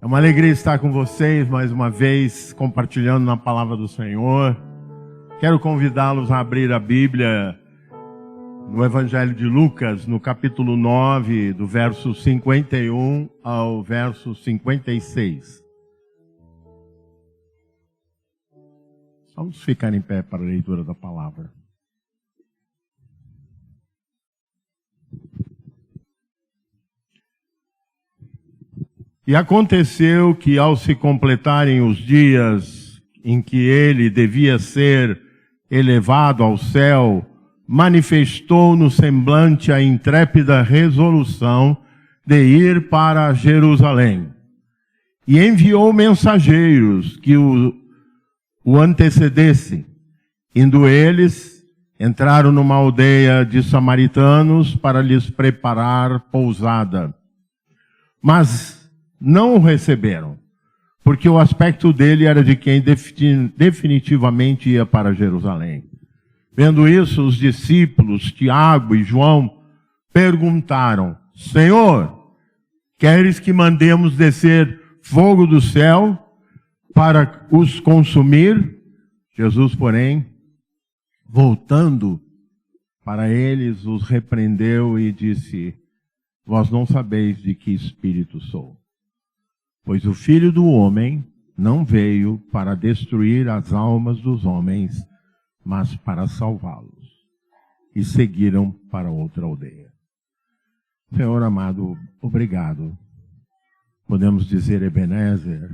É uma alegria estar com vocês mais uma vez, compartilhando na palavra do Senhor. Quero convidá-los a abrir a Bíblia no Evangelho de Lucas, no capítulo 9, do verso 51 ao verso 56. Vamos ficar em pé para a leitura da palavra. E aconteceu que, ao se completarem os dias em que ele devia ser elevado ao céu, manifestou no semblante a intrépida resolução de ir para Jerusalém. E enviou mensageiros que o antecedessem. Indo eles, entraram numa aldeia de samaritanos para lhes preparar pousada. Mas não o receberam, porque o aspecto dele era de quem definitivamente ia para Jerusalém. Vendo isso, os discípulos, Tiago e João, perguntaram: Senhor, queres que mandemos descer fogo do céu para os consumir? Jesus, porém, voltando para eles, os repreendeu e disse: Vós não sabeis de que espírito sou. Pois o Filho do Homem não veio para destruir as almas dos homens, mas para salvá-los. E seguiram para outra aldeia. Senhor amado, obrigado. Podemos dizer Ebenezer,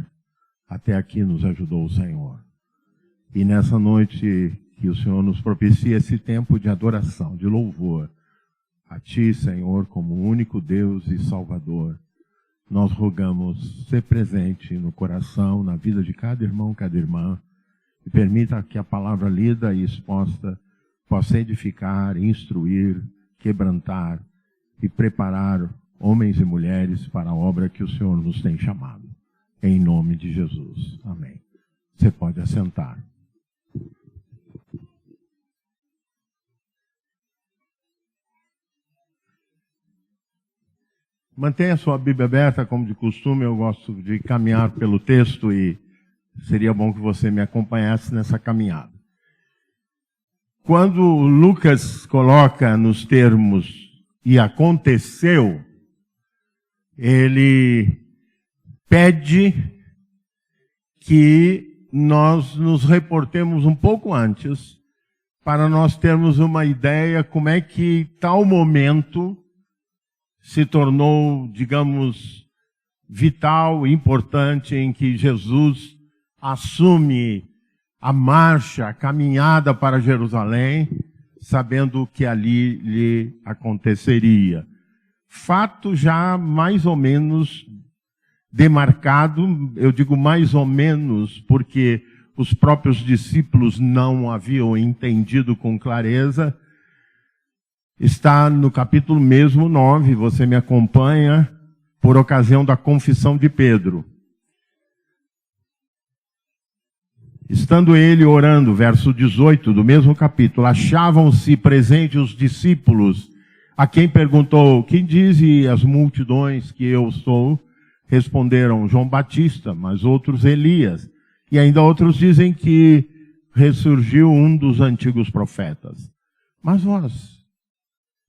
até aqui nos ajudou o Senhor. E nessa noite que o Senhor nos propicia esse tempo de adoração, de louvor, a Ti, Senhor, como único Deus e Salvador, nós rogamos ser presente no coração, na vida de cada irmão, cada irmã, e permita que a palavra lida e exposta possa edificar, instruir, quebrantar e preparar homens e mulheres para a obra que o Senhor nos tem chamado. Em nome de Jesus. Amém. Você pode assentar. Mantenha a sua Bíblia aberta, como de costume. Eu gosto de caminhar pelo texto e seria bom que você me acompanhasse nessa caminhada. Quando Lucas coloca nos termos "e aconteceu", ele pede que nós nos reportemos um pouco antes para nós termos uma ideia como é que tal momento se tornou, digamos, vital, importante, em que Jesus assume a marcha, a caminhada para Jerusalém, sabendo o que ali lhe aconteceria. Fato já mais ou menos demarcado, eu digo mais ou menos porque os próprios discípulos não haviam entendido com clareza. Está no capítulo mesmo 9, você me acompanha, por ocasião da confissão de Pedro. Estando ele orando, verso 18 do mesmo capítulo, achavam-se presentes os discípulos, a quem perguntou: quem dizem as multidões que eu sou? Responderam: João Batista, mas outros Elias. E ainda outros dizem que ressurgiu um dos antigos profetas. Mas vós,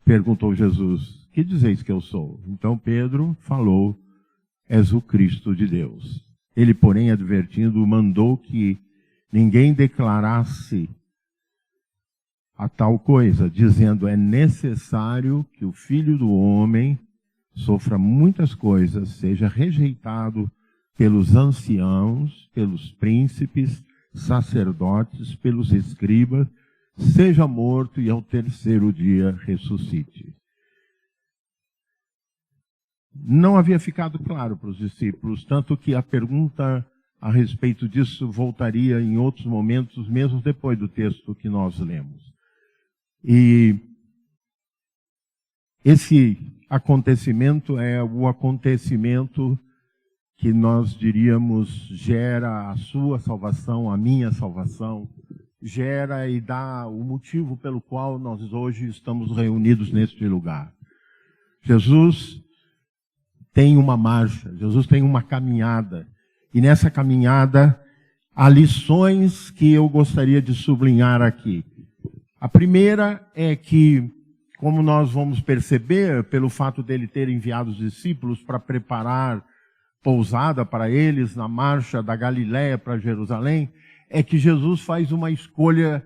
perguntou Jesus, que dizeis que eu sou? Então Pedro falou: és o Cristo de Deus. Ele, porém, advertindo, mandou que ninguém declarasse a tal coisa, dizendo: é necessário que o Filho do Homem sofra muitas coisas, seja rejeitado pelos anciãos, pelos príncipes, sacerdotes, pelos escribas, seja morto e ao terceiro dia ressuscite. Não havia ficado claro para os discípulos, tanto que a pergunta a respeito disso voltaria em outros momentos, mesmo depois do texto que nós lemos. E esse acontecimento é o acontecimento que nós diríamos gera a sua salvação, a minha salvação, gera e dá o motivo pelo qual nós hoje estamos reunidos neste lugar. Jesus tem uma marcha, Jesus tem uma caminhada. E nessa caminhada há lições que eu gostaria de sublinhar aqui. A primeira é que, como nós vamos perceber, pelo fato dele ter enviado os discípulos para preparar pousada para eles na marcha da Galiléia para Jerusalém, é que Jesus faz uma escolha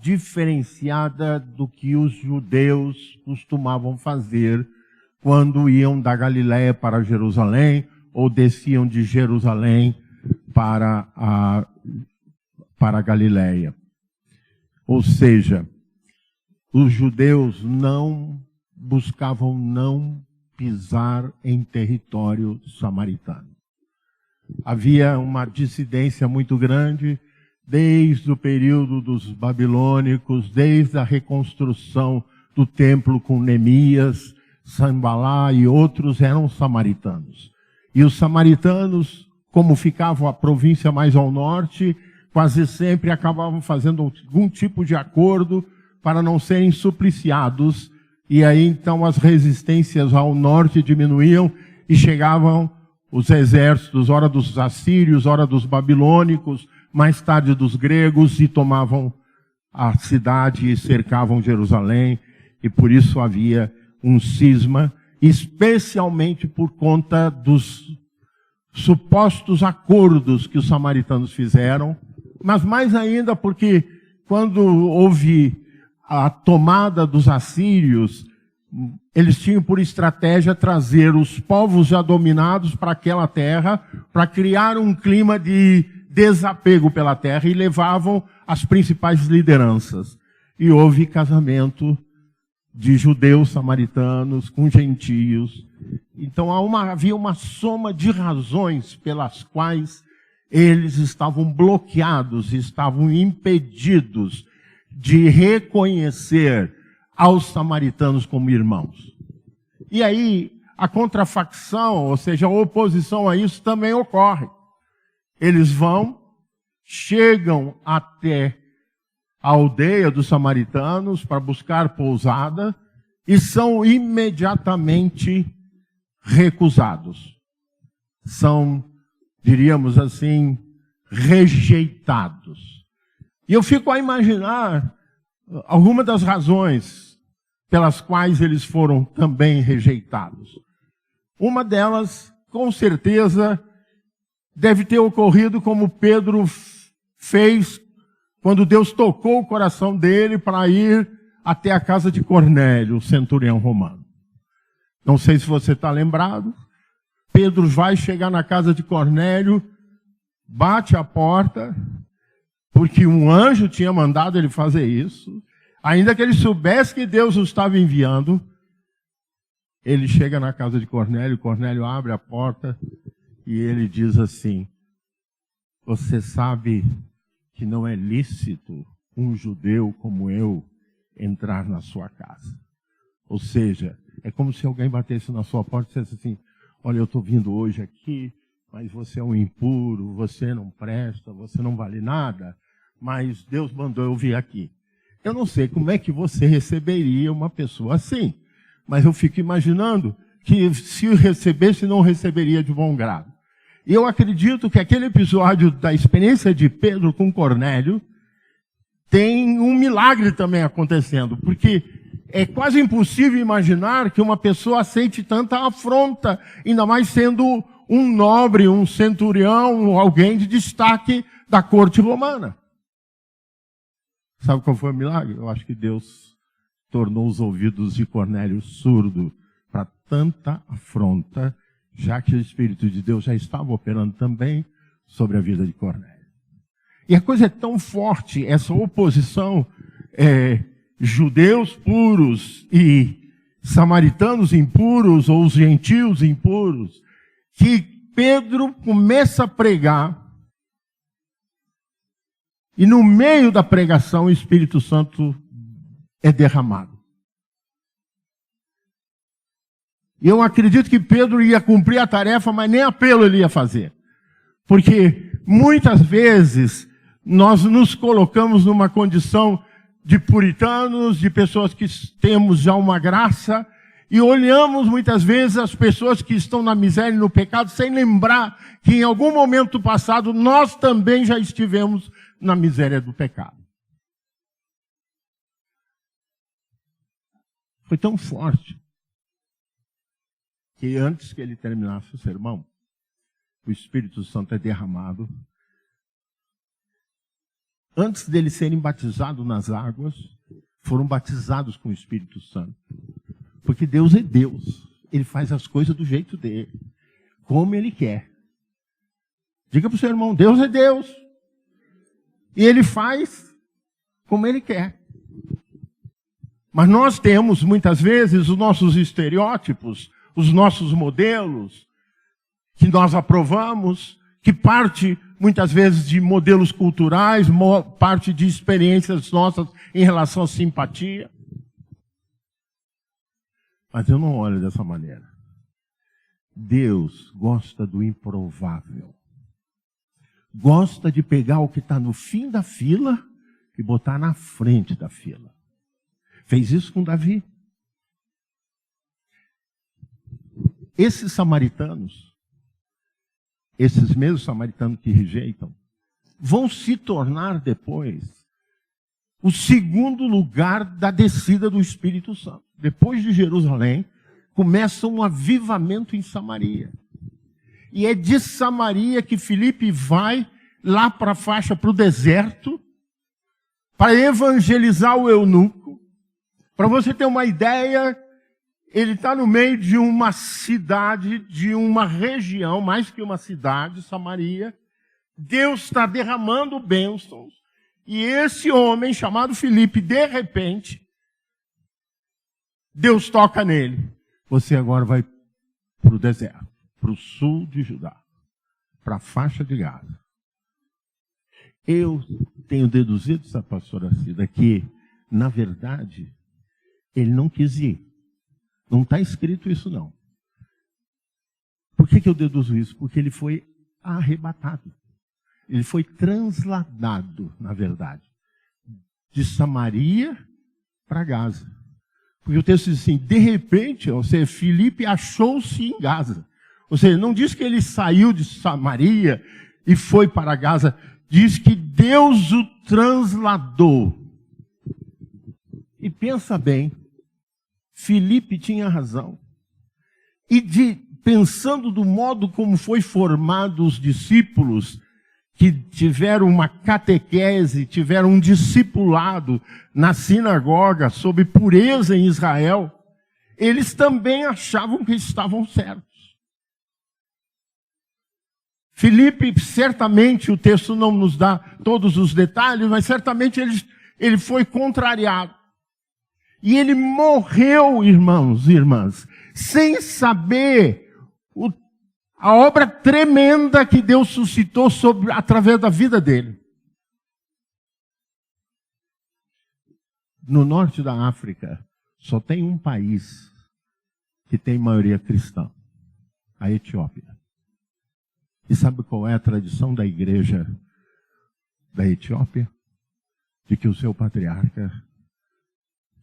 diferenciada do que os judeus costumavam fazer quando iam da Galiléia para Jerusalém ou desciam de Jerusalém para a Galiléia. Ou seja, os judeus buscavam não pisar em território samaritano. Havia uma dissidência muito grande desde o período dos babilônicos, desde a reconstrução do templo com Neemias, Sanbalá e outros eram samaritanos. E os samaritanos, como ficavam a província mais ao norte, quase sempre acabavam fazendo algum tipo de acordo para não serem supliciados. E aí então as resistências ao norte diminuíam e chegavam os exércitos, ora dos assírios, ora dos babilônicos, mais tarde dos gregos, e tomavam a cidade e cercavam Jerusalém. E por isso havia um cisma, especialmente por conta dos supostos acordos que os samaritanos fizeram, mas mais ainda porque quando houve a tomada dos assírios, eles tinham por estratégia trazer os povos já dominados para aquela terra, para criar um clima de desapego pela terra, e levavam as principais lideranças. E houve casamento de judeus samaritanos com gentios. Então havia uma soma de razões pelas quais eles estavam bloqueados, estavam impedidos de reconhecer aos samaritanos como irmãos. E aí a contrafacção, ou seja, a oposição a isso também ocorre. Eles chegam até a aldeia dos samaritanos para buscar pousada e são imediatamente recusados. São, diríamos assim, rejeitados. E eu fico a imaginar algumas das razões pelas quais eles foram também rejeitados. Uma delas, com certeza, deve ter ocorrido como Pedro fez quando Deus tocou o coração dele para ir até a casa de Cornélio, o centurião romano. Não sei se você está lembrado. Pedro vai chegar na casa de Cornélio, bate a porta, porque um anjo tinha mandado ele fazer isso. Ainda que ele soubesse que Deus o estava enviando, ele chega na casa de Cornélio, Cornélio abre a porta e ele diz assim: você sabe que não é lícito um judeu como eu entrar na sua casa. Ou seja, é como se alguém batesse na sua porta e dissesse assim: olha, eu estou vindo hoje aqui, mas você é um impuro, você não presta, você não vale nada, mas Deus mandou eu vir aqui. Eu não sei como é que você receberia uma pessoa assim, mas eu fico imaginando que se recebesse, não receberia de bom grado. E eu acredito que aquele episódio da experiência de Pedro com Cornélio tem um milagre também acontecendo, porque é quase impossível imaginar que uma pessoa aceite tanta afronta, ainda mais sendo um nobre, um centurião, alguém de destaque da corte romana. Sabe qual foi o milagre? Eu acho que Deus tornou os ouvidos de Cornélio surdo para tanta afronta, já que o Espírito de Deus já estava operando também sobre a vida de Cornélio. E a coisa é tão forte, essa oposição, judeus puros e samaritanos impuros, ou os gentios impuros, que Pedro começa a pregar, e no meio da pregação o Espírito Santo é derramado. E eu acredito que Pedro ia cumprir a tarefa, mas nem apelo ele ia fazer. Porque muitas vezes nós nos colocamos numa condição de puritanos, de pessoas que temos já uma graça, e olhamos muitas vezes as pessoas que estão na miséria e no pecado sem lembrar que em algum momento passado nós também já estivemos na miséria do pecado. Foi tão forte que antes que ele terminasse o sermão, o Espírito Santo é derramado. Antes deles serem batizados nas águas, foram batizados com o Espírito Santo. Porque Deus é Deus. Ele faz as coisas do jeito dele, como ele quer. Diga para o seu irmão, Deus é Deus. E ele faz como ele quer. Mas nós temos, muitas vezes, os nossos estereótipos, os nossos modelos, que nós aprovamos, que parte, muitas vezes, de modelos culturais, parte de experiências nossas em relação à simpatia. Mas eu não olho dessa maneira. Deus gosta do improvável. Gosta de pegar o que está no fim da fila e botar na frente da fila. Fez isso com Davi. Esses samaritanos, esses mesmos samaritanos que rejeitam, vão se tornar depois o segundo lugar da descida do Espírito Santo. Depois de Jerusalém, começa um avivamento em Samaria. E é de Samaria que Filipe vai lá para a faixa, para o deserto, para evangelizar o eunuco. Para você ter uma ideia, ele está no meio de uma cidade, de uma região, mais que uma cidade, Samaria. Deus está derramando bênçãos. E esse homem, chamado Filipe, de repente, Deus toca nele. Você agora vai para o deserto, para o sul de Judá, para a faixa de Gaza. Eu tenho deduzido, essa pastora Cida, que, na verdade, ele não quis ir. Não está escrito isso, não. Por que eu deduzo isso? Porque ele foi arrebatado. Ele foi transladado, na verdade, de Samaria para Gaza. Porque o texto diz assim, de repente, ou seja, Filipe achou-se em Gaza. Ou seja, não diz que ele saiu de Samaria e foi para Gaza. Diz que Deus o transladou. E pensa bem, Filipe tinha razão. E pensando do modo como foi formado os discípulos, que tiveram uma catequese, tiveram um discipulado na sinagoga sobre pureza em Israel, eles também achavam que estavam certos. Filipe, certamente, o texto não nos dá todos os detalhes, mas certamente ele foi contrariado. E ele morreu, irmãos e irmãs, sem saber a obra tremenda que Deus suscitou através da vida dele. No norte da África, só tem um país que tem maioria cristã, a Etiópia. E sabe qual é a tradição da igreja da Etiópia? De que o seu patriarca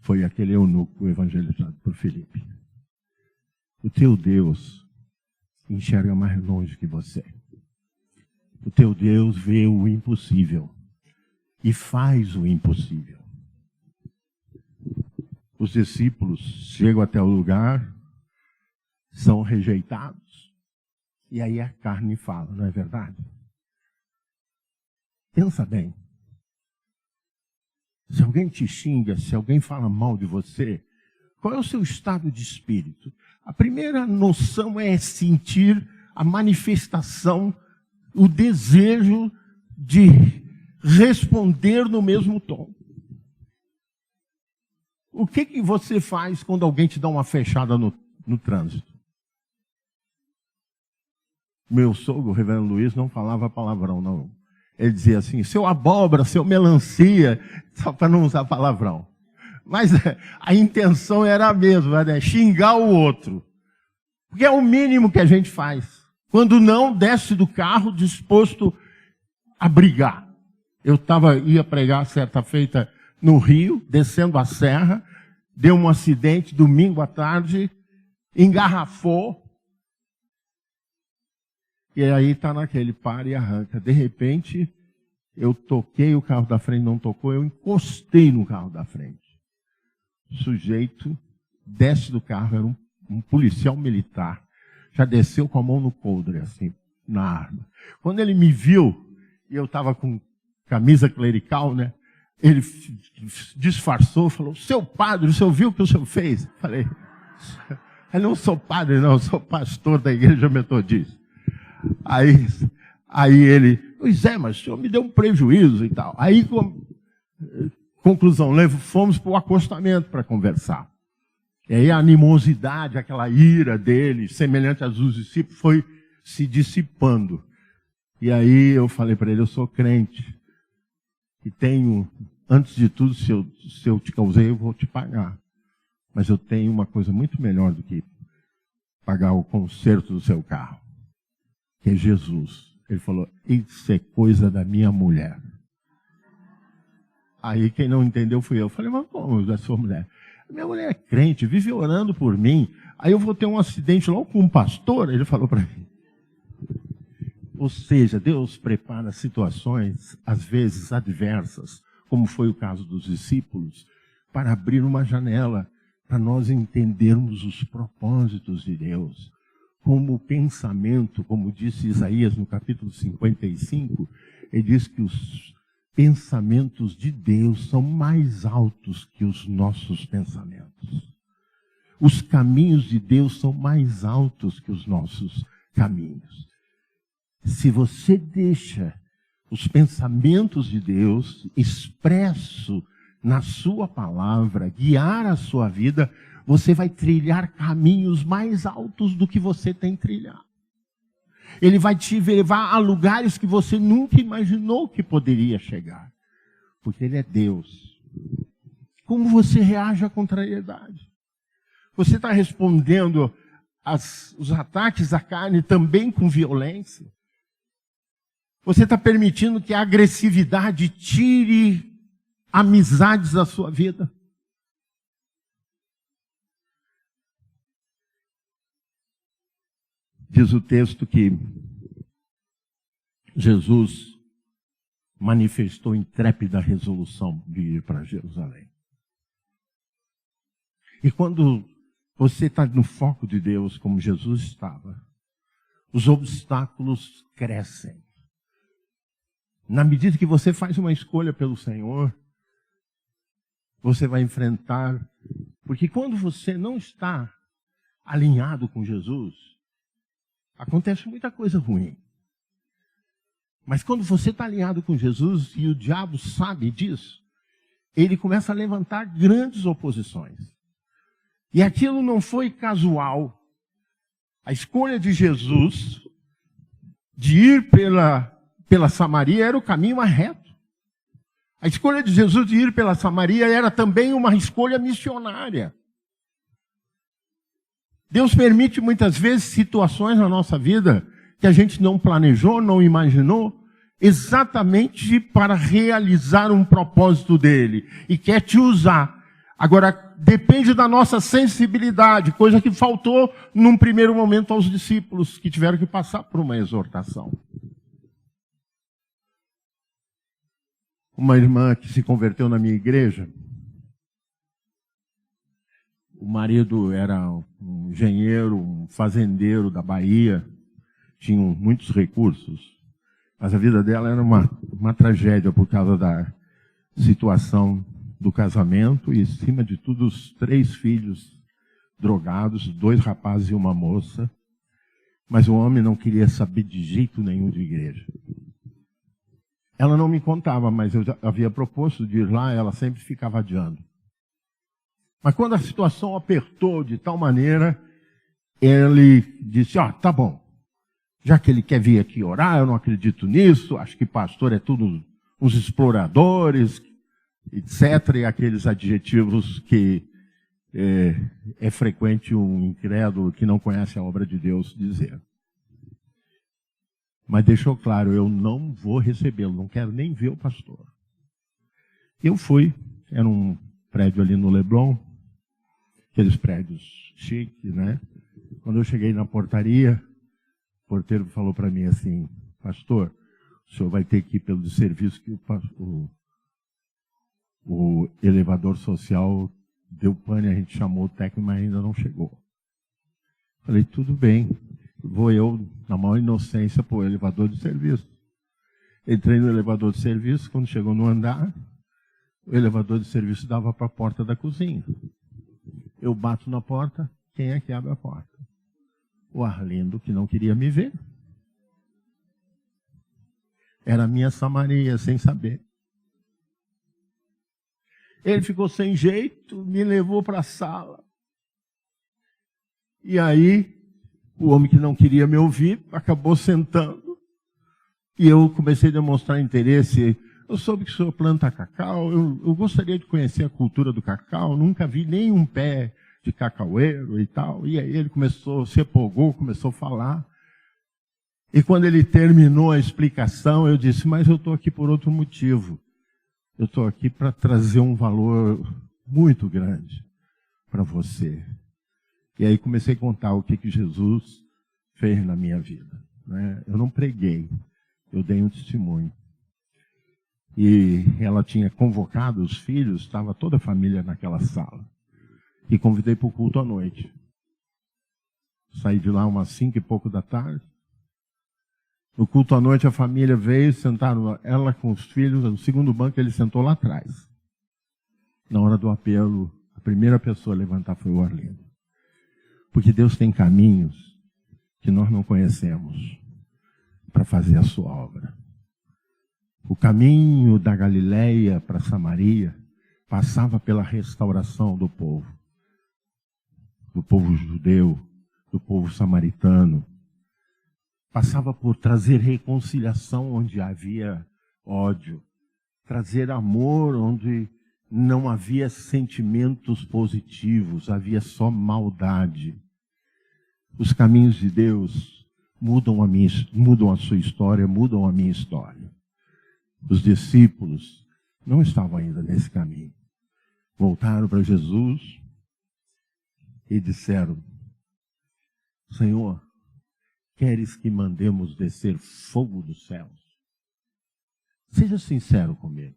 foi aquele eunuco evangelizado por Filipe. O teu Deus enxerga mais longe que você. O teu Deus vê o impossível e faz o impossível. Os discípulos chegam até o lugar, são rejeitados, e aí a carne fala, não é verdade? Pensa bem. Se alguém te xinga, se alguém fala mal de você, qual é o seu estado de espírito? A primeira noção é sentir a manifestação, o desejo de responder no mesmo tom. O que você faz quando alguém te dá uma fechada no trânsito? Meu sogro, o reverendo Luiz, não falava palavrão, não. Ele dizia assim, seu abóbora, seu melancia, só para não usar palavrão. Mas a intenção era a mesma, né? Xingar o outro. Porque é o mínimo que a gente faz. Quando não, desce do carro disposto a brigar. Eu ia pregar certa feita no Rio, descendo a serra, deu um acidente domingo à tarde, engarrafou, e aí está naquele para e arranca. De repente, eu toquei o carro da frente, não tocou, eu encostei no carro da frente. O sujeito desce do carro, era um policial militar, já desceu com a mão no coldre, assim, na arma. Quando ele me viu, e eu estava com camisa clerical, né? Ele disfarçou, falou: seu padre, o senhor viu o que o senhor fez? Falei: eu não sou padre, não, eu sou pastor da igreja metodista. Aí ele: pois é, mas o senhor me deu um prejuízo e tal. Aí, conclusão, fomos para o acostamento para conversar. E aí a animosidade, aquela ira dele, semelhante às dos discípulos, foi se dissipando. E aí eu falei para ele: eu sou crente. E tenho, antes de tudo, se eu te causei, eu vou te pagar. Mas eu tenho uma coisa muito melhor do que pagar o conserto do seu carro, que é Jesus. Ele falou: isso é coisa da minha mulher. Aí quem não entendeu fui eu. Falei: mas como da sua mulher? Minha mulher é crente, vive orando por mim. Aí eu vou ter um acidente logo com um pastor. Ele falou para mim. Ou seja, Deus prepara situações, às vezes adversas, como foi o caso dos discípulos, para abrir uma janela, para nós entendermos os propósitos de Deus. Como o pensamento, como disse Isaías no capítulo 55, ele diz que os pensamentos de Deus são mais altos que os nossos pensamentos. Os caminhos de Deus são mais altos que os nossos caminhos. Se você deixa os pensamentos de Deus expresso na sua palavra guiar a sua vida, você vai trilhar caminhos mais altos do que você tem trilhado. Ele vai te levar a lugares que você nunca imaginou que poderia chegar. Porque Ele é Deus. Como você reage à contrariedade? Você está respondendo os ataques à carne também com violência? Você está permitindo que a agressividade tire amizades da sua vida? Diz o texto que Jesus manifestou intrépida resolução de ir para Jerusalém. E quando você está no foco de Deus, como Jesus estava, os obstáculos crescem. Na medida que você faz uma escolha pelo Senhor, você vai enfrentar, porque quando você não está alinhado com Jesus, acontece muita coisa ruim. Mas quando você está alinhado com Jesus, e o diabo sabe disso, ele começa a levantar grandes oposições. E aquilo não foi casual. A escolha de Jesus de ir pela Samaria era o caminho mais reto. A escolha de Jesus de ir pela Samaria era também uma escolha missionária. Deus permite muitas vezes situações na nossa vida que a gente não planejou, não imaginou, exatamente para realizar um propósito dele. E quer te usar. Agora, depende da nossa sensibilidade, coisa que faltou num primeiro momento aos discípulos, que tiveram que passar por uma exortação. Uma irmã que se converteu na minha igreja, o marido era um engenheiro, um fazendeiro da Bahia, tinham muitos recursos, mas a vida dela era uma tragédia por causa da situação do casamento e, acima de tudo, os 3 filhos drogados, 2 rapazes e uma moça, mas o homem não queria saber de jeito nenhum de igreja. Ela não me contava, mas eu já havia proposto de ir lá, ela sempre ficava adiando. Mas quando a situação apertou de tal maneira, ele disse: tá bom, já que ele quer vir aqui orar, eu não acredito nisso, acho que pastor é tudo uns exploradores, etc., e aqueles adjetivos que é frequente um incrédulo que não conhece a obra de Deus dizer. Mas deixou claro: eu não vou recebê-lo, não quero nem ver o pastor. Eu fui, era um prédio ali no Leblon, aqueles prédios chiques, né? Quando eu cheguei na portaria, o porteiro falou para mim assim: pastor, o senhor vai ter que ir pelo serviço que o elevador social deu pane, a gente chamou o técnico, mas ainda não chegou. Falei, tudo bem, vou eu, na maior inocência, para o elevador de serviço. Entrei no elevador de serviço, quando chegou no andar, o elevador de serviço dava para a porta da cozinha. Eu bato na porta, quem é que abre a porta? O Arlindo, que não queria me ver. Era a minha Samaria, sem saber. Ele ficou sem jeito, me levou para a sala. E aí, o homem que não queria me ouvir, acabou sentando. E eu comecei a demonstrar interesse. Eu soube que o senhor planta cacau, eu gostaria de conhecer a cultura do cacau, nunca vi nenhum pé de cacaueiro e tal. E aí ele começou, se empolgou, começou a falar. E quando ele terminou a explicação, eu disse, mas eu estou aqui por outro motivo. Eu estou aqui para trazer um valor muito grande para você. E aí comecei a contar o que Jesus fez na minha vida, né? Eu não preguei, eu dei um testemunho. E ela tinha convocado os filhos, estava toda a família naquela sala. E convidei para o culto à noite. Saí de lá umas 5 e pouco da tarde. No culto à noite a família veio, sentaram ela com os filhos, no segundo banco ele sentou lá atrás. Na hora do apelo, a primeira pessoa a levantar foi o Arlindo. Porque Deus tem caminhos que nós não conhecemos para fazer a sua obra. O caminho da Galileia para Samaria passava pela restauração do povo judeu, do povo samaritano. Passava por trazer reconciliação onde havia ódio, trazer amor onde não havia sentimentos positivos, havia só maldade. Os caminhos de Deus mudam a sua história, mudam a minha história. Os discípulos não estavam ainda nesse caminho. Voltaram para Jesus e disseram, Senhor, queres que mandemos descer fogo dos céus? Seja sincero comigo.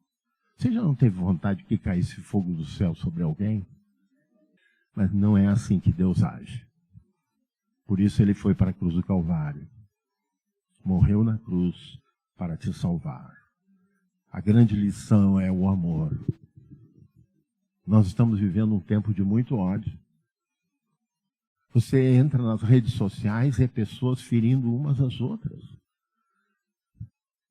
Você já não teve vontade que caísse fogo do céu sobre alguém? Mas não é assim que Deus age. Por isso ele foi para a cruz do Calvário. Morreu na cruz para te salvar. A grande lição é o amor. Nós estamos vivendo um tempo de muito ódio. Você entra nas redes sociais e é pessoas ferindo umas às outras.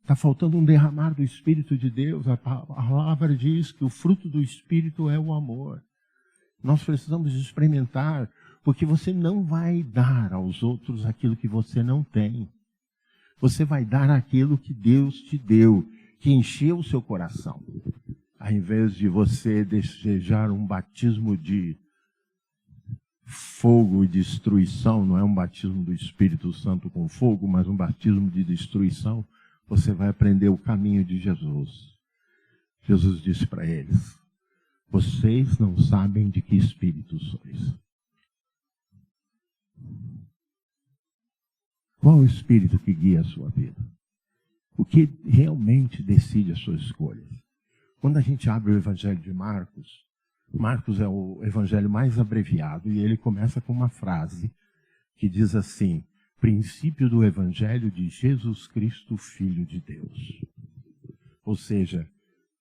Está faltando um derramar do Espírito de Deus. A palavra diz que o fruto do Espírito é o amor. Nós precisamos experimentar, porque você não vai dar aos outros aquilo que você não tem. Você vai dar aquilo que Deus te deu, que encheu o seu coração. Ao invés de você desejar um batismo de fogo e destruição, não é um batismo do Espírito Santo com fogo, mas um batismo de destruição, você vai aprender o caminho de Jesus. Jesus disse para eles, vocês não sabem de que espírito sois. Qual o espírito que guia a sua vida? O que realmente decide as suas escolhas? Quando a gente abre o Evangelho de Marcos, Marcos é o evangelho mais abreviado e ele começa com uma frase que diz assim, princípio do Evangelho de Jesus Cristo, Filho de Deus. Ou seja,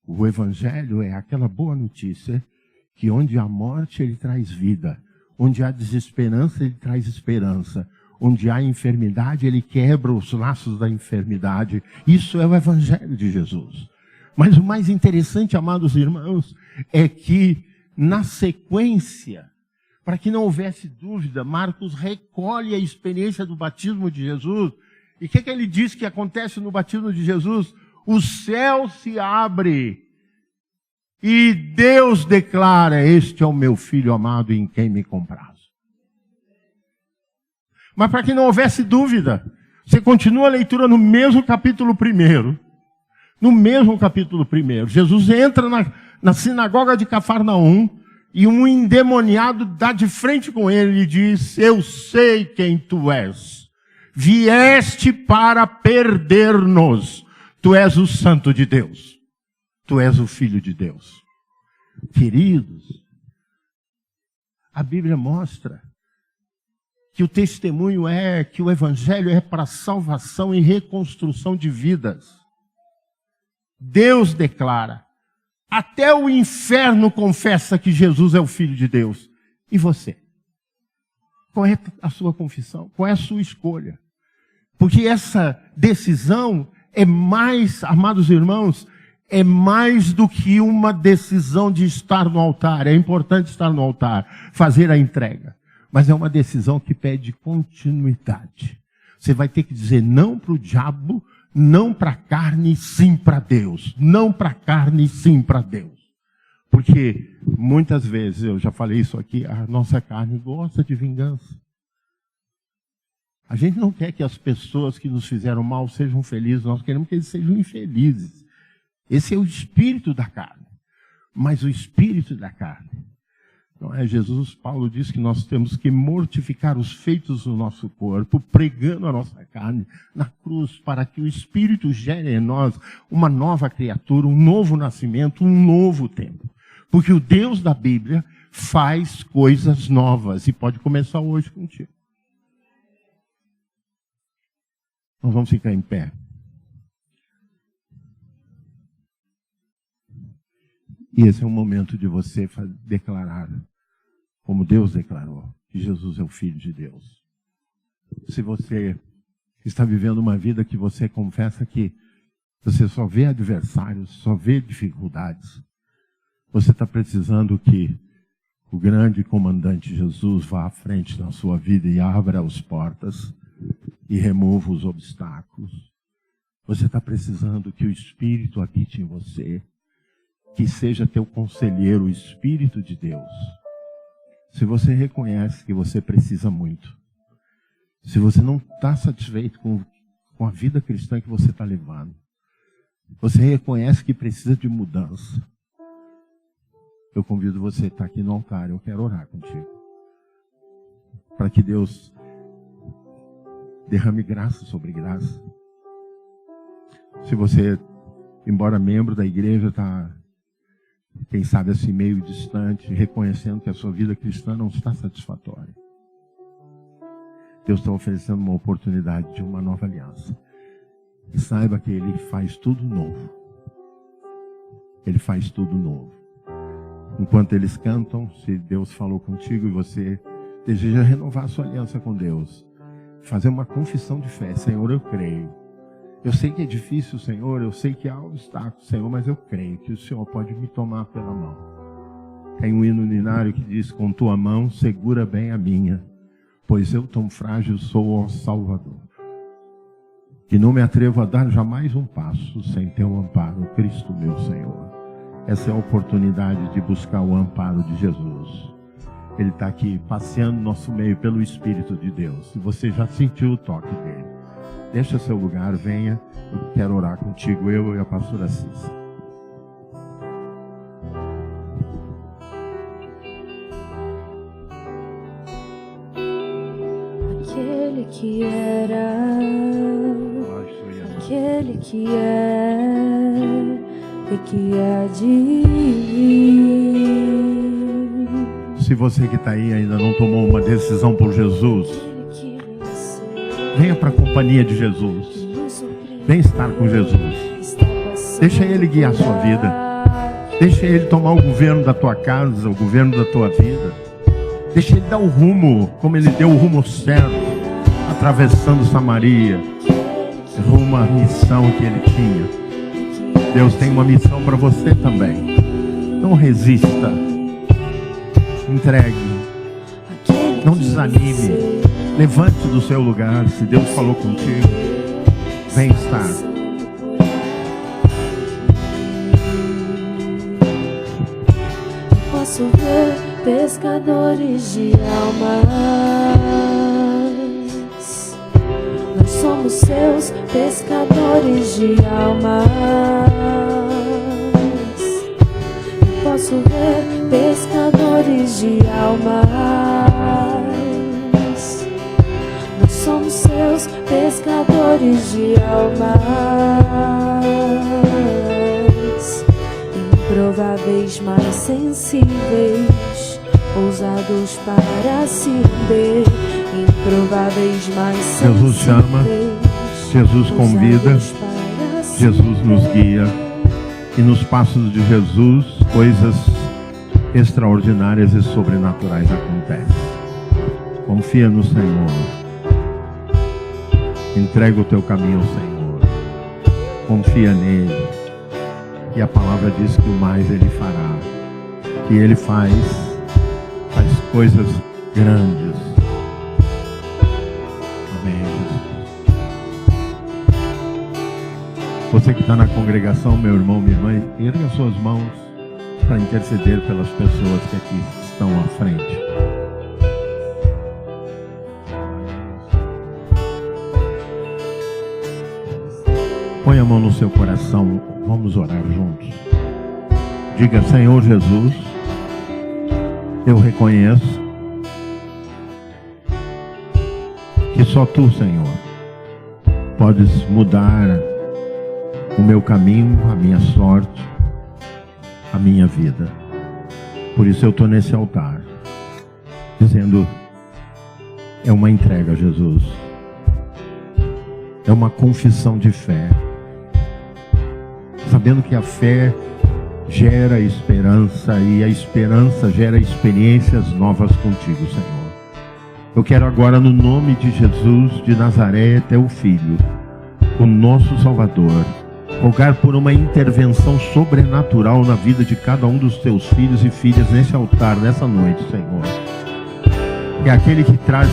o Evangelho é aquela boa notícia que onde há morte ele traz vida, onde há desesperança ele traz esperança, onde há enfermidade ele quebra os laços da enfermidade. Isso é o Evangelho de Jesus. Mas o mais interessante, amados irmãos, é que na sequência, para que não houvesse dúvida, Marcos recolhe a experiência do batismo de Jesus. E o que ele diz que acontece no batismo de Jesus? O céu se abre e Deus declara, este é o meu filho amado em quem me comprazo. Mas para que não houvesse dúvida, você continua a leitura no mesmo capítulo 1. No mesmo capítulo 1. Jesus entra na sinagoga de Cafarnaum e um endemoniado dá de frente com ele e diz: eu sei quem tu és. Vieste para perder-nos. Tu és o Santo de Deus. Tu és o Filho de Deus. Queridos, a Bíblia mostra que o testemunho é que o Evangelho é para salvação e reconstrução de vidas. Deus declara. Até o inferno confessa que Jesus é o Filho de Deus. E você? Qual é a sua confissão? Qual é a sua escolha? Porque essa decisão é mais, amados irmãos, é mais do que uma decisão de estar no altar. É importante estar no altar, fazer a entrega. Mas é uma decisão que pede continuidade. Você vai ter que dizer não para o diabo, não para a carne, sim para Deus. Não para a carne, sim para Deus. Porque muitas vezes, eu já falei isso aqui, a nossa carne gosta de vingança. A gente não quer que as pessoas que nos fizeram mal sejam felizes, nós queremos que eles sejam infelizes. Esse é o espírito da carne. Mas o espírito da carne, não é? Jesus, Paulo diz que nós temos que mortificar os feitos do nosso corpo, pregando a nossa carne na cruz, para que o Espírito gere em nós uma nova criatura, um novo nascimento, um novo tempo. Porque o Deus da Bíblia faz coisas novas e pode começar hoje contigo. Nós vamos ficar em pé. E esse é o momento de você declarar, como Deus declarou, que Jesus é o Filho de Deus. Se você está vivendo uma vida que você confessa que você só vê adversários, só vê dificuldades, você está precisando que o grande comandante Jesus vá à frente na sua vida e abra as portas e remova os obstáculos. Você está precisando que o Espírito habite em você, que seja teu conselheiro, o Espírito de Deus. Se você reconhece que você precisa muito, se você não está satisfeito com a vida cristã que você está levando, você reconhece que precisa de mudança, eu convido você a estar aqui no altar, eu quero orar contigo, para que Deus derrame graça sobre graça. Se você, embora membro da igreja, está, quem sabe assim, meio distante, reconhecendo que a sua vida cristã não está satisfatória, Deus está oferecendo uma oportunidade de uma nova aliança. E saiba que Ele faz tudo novo. Ele faz tudo novo. Enquanto eles cantam, se Deus falou contigo e você deseja renovar a sua aliança com Deus, fazer uma confissão de fé: Senhor, eu creio. Eu sei que é difícil, Senhor, eu sei que há obstáculos, Senhor, mas eu creio que o Senhor pode me tomar pela mão. Tem um hino uninário que diz: com tua mão segura bem a minha, pois eu tão frágil sou, ó Salvador, que não me atrevo a dar jamais um passo sem teu amparo, Cristo meu Senhor. Essa é a oportunidade de buscar o amparo de Jesus. Ele está aqui passeando no nosso meio pelo Espírito de Deus. Se você já sentiu o toque dele, deixa seu lugar, venha. Eu quero orar contigo, eu e a pastora Cissa. Aquele que era, aquele que é e que há de vir. Se você que está aí ainda não tomou uma decisão por Jesus, venha para a companhia de Jesus. Vem estar com Jesus. Deixa Ele guiar a sua vida. Deixa Ele tomar o governo da tua casa, o governo da tua vida. Deixa Ele dar o rumo, como Ele deu o rumo certo, atravessando Samaria, rumo à missão que Ele tinha. Deus tem uma missão para você também. Não resista. Entregue. Não desanime. Levante do seu lugar. Se Deus falou contigo, vem estar. Posso ver pescadores de almas. Nós somos seus pescadores de almas. posso ver pescadores de almas. Nós somos seus pescadores de almas, improváveis, mais sensíveis, ousados para se render, improváveis, mais sensíveis. Jesus chama, Jesus convida, Jesus nos guia, e nos passos de Jesus coisas extraordinárias e sobrenaturais acontecem. Confia no Senhor, entrega o teu caminho ao Senhor, confia nele, e a palavra diz que o mais ele fará, que ele faz coisas grandes. Amém, Jesus. Você que está na congregação, meu irmão, minha irmã, erga suas mãos para interceder pelas pessoas que aqui estão à frente. Põe a mão no seu coração, vamos orar juntos. Diga: Senhor Jesus, eu reconheço que só Tu, Senhor, podes mudar o meu caminho, a minha sorte, a minha vida. Por isso eu estou nesse altar, dizendo: é uma entrega, Jesus. É uma confissão de fé, sabendo que a fé gera esperança, e a esperança gera experiências novas contigo, Senhor. Eu quero agora, no nome de Jesus de Nazaré, teu Filho, o nosso Salvador, rogar por uma intervenção sobrenatural na vida de cada um dos teus filhos e filhas nesse altar, nessa noite, Senhor. Que aquele que traz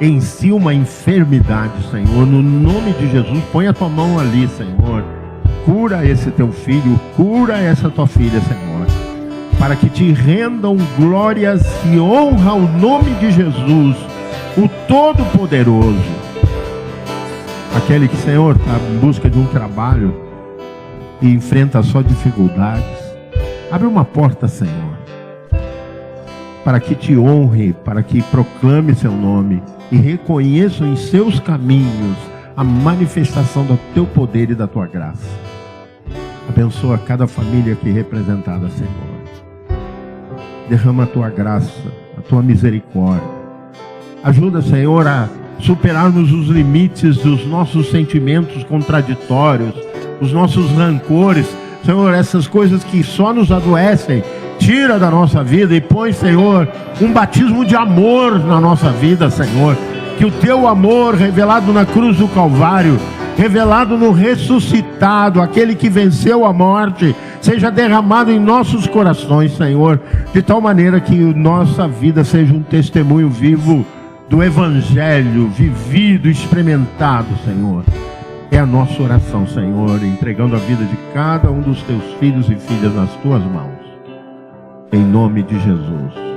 em si uma enfermidade, Senhor, no nome de Jesus, põe a tua mão ali, Senhor. Cura esse teu filho, cura essa tua filha, Senhor, para que te rendam glórias e honra ao nome de Jesus, o Todo-Poderoso. Aquele que, Senhor, está em busca de um trabalho e enfrenta só dificuldades, abre uma porta, Senhor, para que te honre, para que proclame seu nome e reconheça em seus caminhos a manifestação do teu poder e da tua graça. Abençoa cada família aqui representada, Senhor. Derrama a tua graça, a tua misericórdia. Ajuda, Senhor, a superarmos os limites dos nossos sentimentos contraditórios, os nossos rancores. Senhor, essas coisas que só nos adoecem, tira da nossa vida e põe, Senhor, um batismo de amor na nossa vida, Senhor. Que o teu amor revelado na cruz do Calvário, revelado no ressuscitado, aquele que venceu a morte, seja derramado em nossos corações, Senhor, de tal maneira que nossa vida seja um testemunho vivo do Evangelho, vivido, experimentado, Senhor. É a nossa oração, Senhor, entregando a vida de cada um dos teus filhos e filhas nas tuas mãos. Em nome de Jesus.